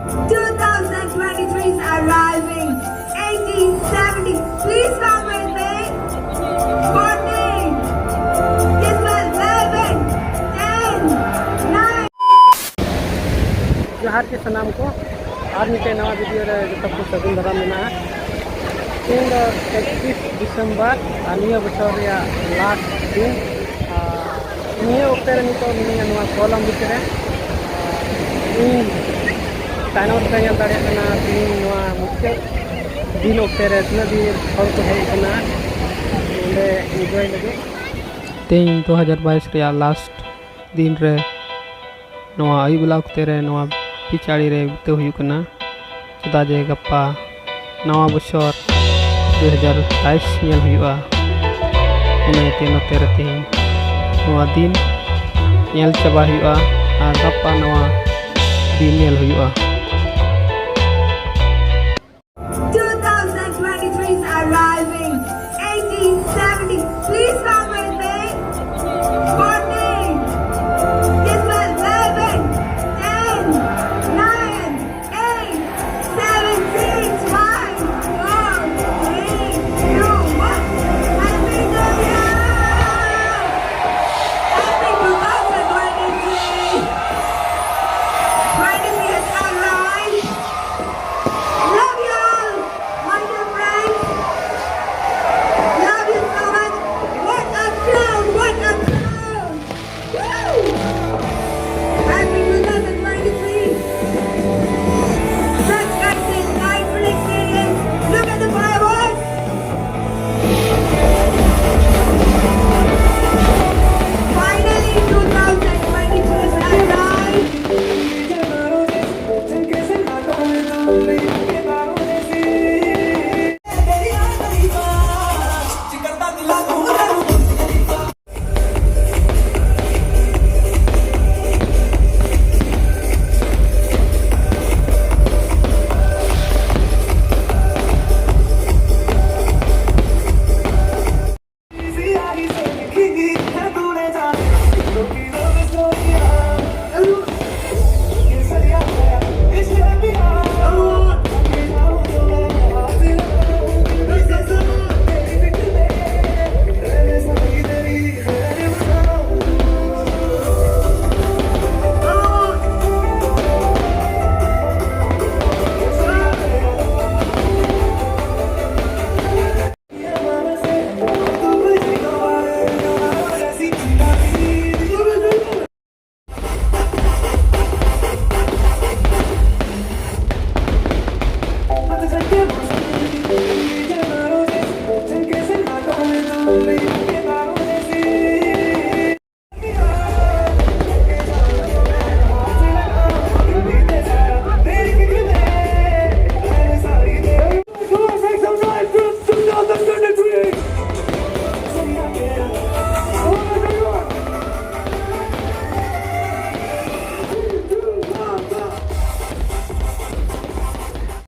2023 is arriving. 1870. Please come with me. 14. Yes, 11. 10. 9. जोहार के सनाम को आज मिटे नवा वीडियो रे जब को सगुन धरा मेना तीन 31 दिसंबर आनिया बछर रे लास्ट दिन निये ओक्ते रे नितो मिनिया नवा कॉलम बिचरे इन ताइनोर पे ñal दाड़े कना तीन नवा मुख्य दिन ओक्ते रे तना दिन हर को हेय कना ओंडे एंजॉय लगे तीन 2022 रे लास्ट दिन रे नवा आई बेला ओक्ते रे नवा पिछाड़ी रे बिते हुई कना चेदा जे गप्पा नवा बछर 2022 ñel हुआ उन्हें तीनों तेरे तीन नवा दिन ñel चबा हुआ और गप्पा नवा दिन ñel हुआ।